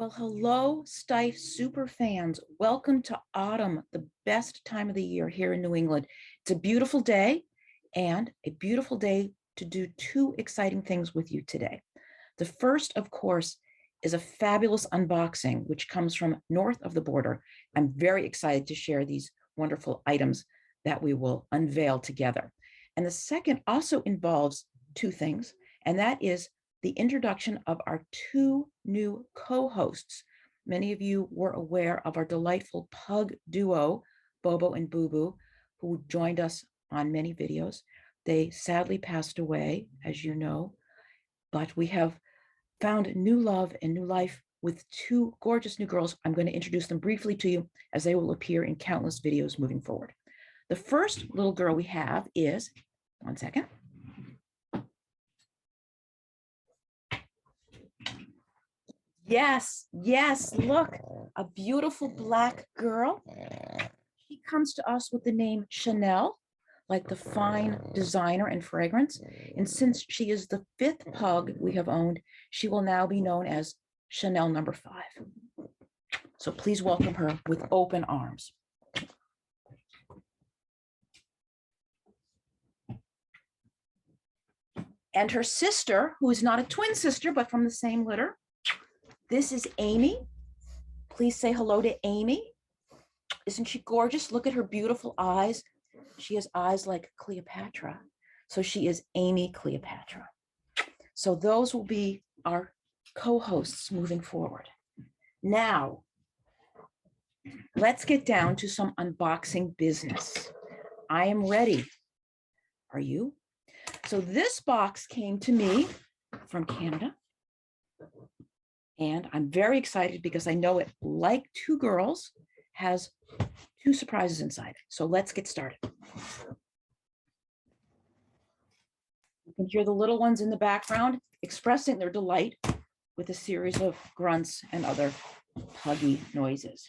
Well, hello, Steiff super fans. Welcome to autumn, the best time of the year here in New England. It's a beautiful day and a beautiful day to do two exciting things with you today. The first, of course, is a fabulous unboxing, which comes from north of the border. I'm very excited to share these wonderful items that we will unveil together. And the second also involves two things, and that is the introduction of our two new co-hosts. Many of you were aware of our delightful pug duo, Bobo and Boo Boo, who joined us on many videos. They sadly passed away, as you know, but we have found new love and new life with two gorgeous new girls. I'm going to introduce them briefly to you as they will appear in countless videos moving forward. The first little girl we have is, one second. Yes, look, a beautiful black girl. She comes to us with the name Chanel, like the fine designer and fragrance. And since she is the fifth pug we have owned, she will now be known as Chanel number 5. So please welcome her with open arms. And her sister, who is not a twin sister, but from the same litter. This is Amy. Please say hello to Amy. Isn't she gorgeous? Look at her beautiful eyes. She has eyes like Cleopatra. So she is Amy Cleopatra. So those will be our co-hosts moving forward. Now, let's get down to some unboxing business. I am ready. Are you? So this box came to me from Canada. And I'm very excited because I know it, like two girls, has two surprises inside. So let's get started. You can hear the little ones in the background expressing their delight with a series of grunts and other puggy noises.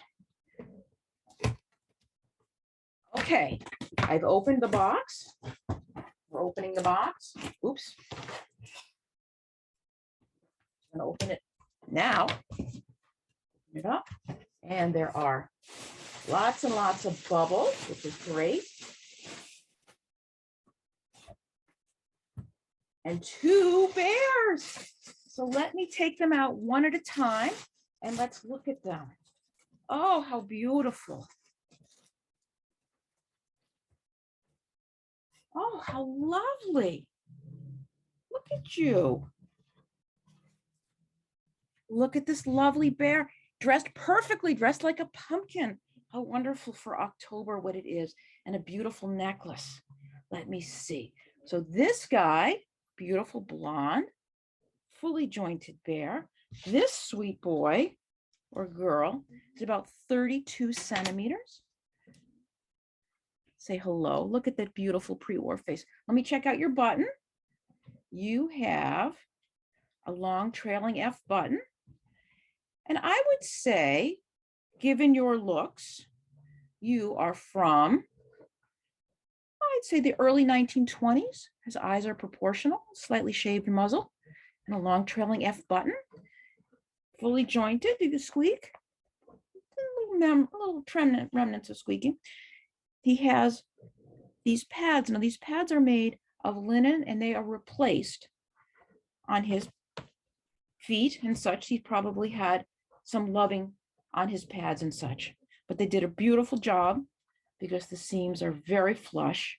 Okay, I've opened the box. We're opening the box. Oops. I'm going to open it now. Open it up. And there are lots and lots of bubbles, which is great. And two bears. So let me take them out one at a time and let's look at them. Oh, how beautiful. Oh, how lovely. Look at you. Look at this lovely bear, dressed perfectly, dressed like a pumpkin. How wonderful for October what it is, and a beautiful necklace. Let me see. So this guy, beautiful blonde, fully jointed bear. This sweet boy or girl is about 32 centimeters. Say hello. Look at that beautiful pre-war face. Let me check out your button. You have a long trailing F button. And I would say, given your looks, you are from, I'd say the early 1920s. His eyes are proportional, slightly shaved muzzle, and a long trailing F button. Fully jointed. Do you squeak? A little remnants of squeaking. He has these pads. Now, these pads are made of linen, and they are replaced on his feet and such. He probably had some loving on his pads and such, but they did a beautiful job because the seams are very flush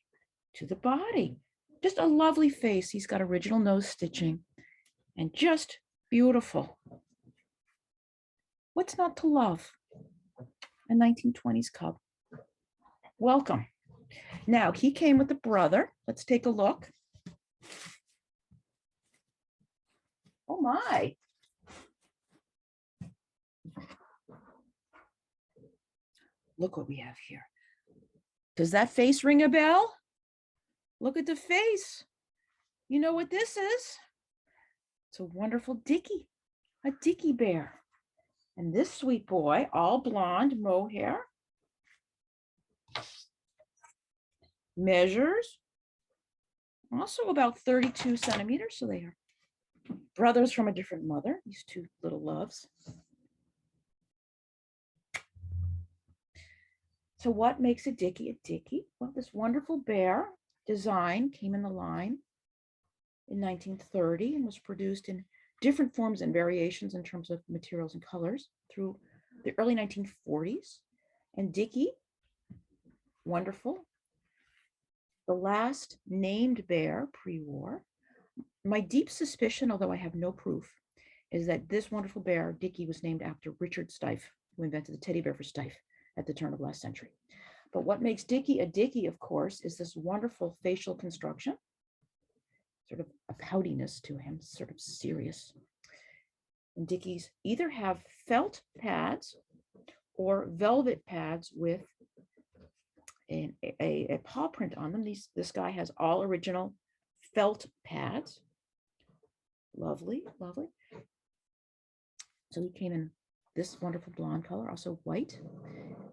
to the body. Just a lovely face. He's got original nose stitching and just beautiful. What's not to love? A 1920s cub. Welcome. Now, he came with a brother. Let's take a look. Oh my. Look what we have here. Does that face ring a bell? Look at the face. You know what this is? It's a wonderful Dickie, a Dickie bear. And this sweet boy, all blonde mohair, measures also about 32 centimeters. So they are brothers from a different mother, these two little loves. So what makes a Dickie a Dickie? Well, this wonderful bear design came in the line in 1930 and was produced in different forms and variations in terms of materials and colors through the early 1940s. And Dickie, wonderful. The last named bear pre-war. My deep suspicion, although I have no proof, is that this wonderful bear, Dickie, was named after Richard Steiff, who invented the teddy bear for Steiff at the turn of last century. But what makes Dickie a Dickie, of course, is this wonderful facial construction, sort of a poutiness to him, sort of serious. And Dickies either have felt pads or velvet pads with a paw print on them. This guy has all original felt pads. Lovely, lovely. So he came in this wonderful blonde color, also white,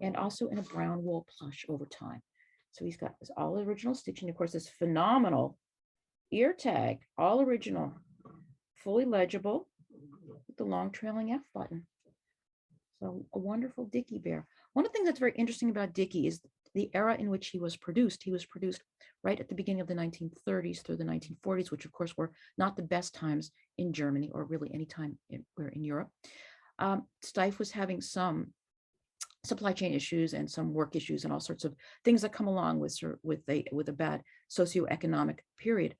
and also in a brown wool plush over time. So he's got this all original stitching. Of course, this phenomenal ear tag, all original, fully legible with the long trailing F button. So a wonderful Dickie bear. One of the things that's very interesting about Dickie is the era in which he was produced. He was produced right at the beginning of the 1930s through the 1940s, which of course were not the best times in Germany or really any time in Europe. Steiff was having some supply chain issues and some work issues and all sorts of things that come along with a bad socioeconomic period.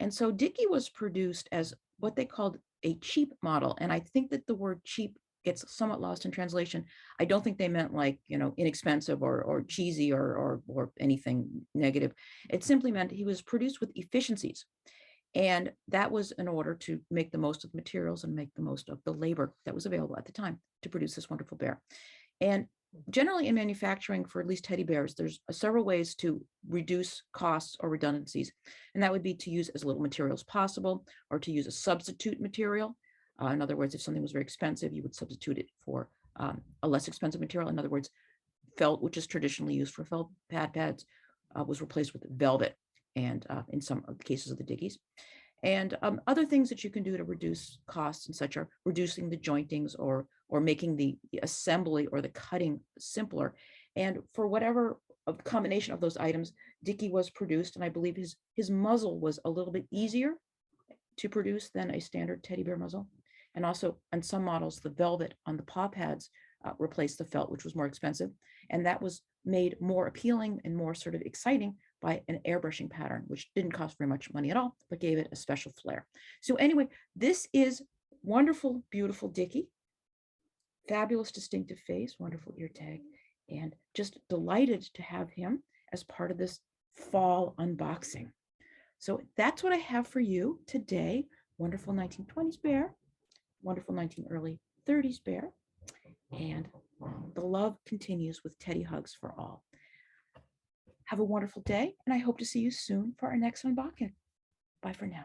And so Dickie was produced as what they called a cheap model. And I think that the word cheap gets somewhat lost in translation. I don't think they meant like, inexpensive or cheesy or anything negative. It simply meant he was produced with efficiencies. And that was in order to make the most of the materials and make the most of the labor that was available at the time to produce this wonderful bear. And generally in manufacturing for at least teddy bears, there's several ways to reduce costs or redundancies. And that would be to use as little material as possible or to use a substitute material. In other words, if something was very expensive, you would substitute it for a less expensive material. In other words, felt, which is traditionally used for felt pads, was replaced with velvet, and in some of the cases of the Dickies. And other things that you can do to reduce costs and such are reducing the jointings or making the assembly or the cutting simpler. And for whatever combination of those items, Dickie was produced, and I believe his muzzle was a little bit easier to produce than a standard teddy bear muzzle. And also on some models, the velvet on the paw pads replaced the felt, which was more expensive. And that was made more appealing and more sort of exciting by an airbrushing pattern, which didn't cost very much money at all, but gave it a special flair. So anyway, this is wonderful, beautiful Dickie. Fabulous, distinctive face, wonderful ear tag, and just delighted to have him as part of this fall unboxing. So that's what I have for you today. Wonderful 1920s bear, wonderful early 30s bear, and the love continues with teddy hugs for all. Have a wonderful day, and I hope to see you soon for our next unboxing. Bye for now.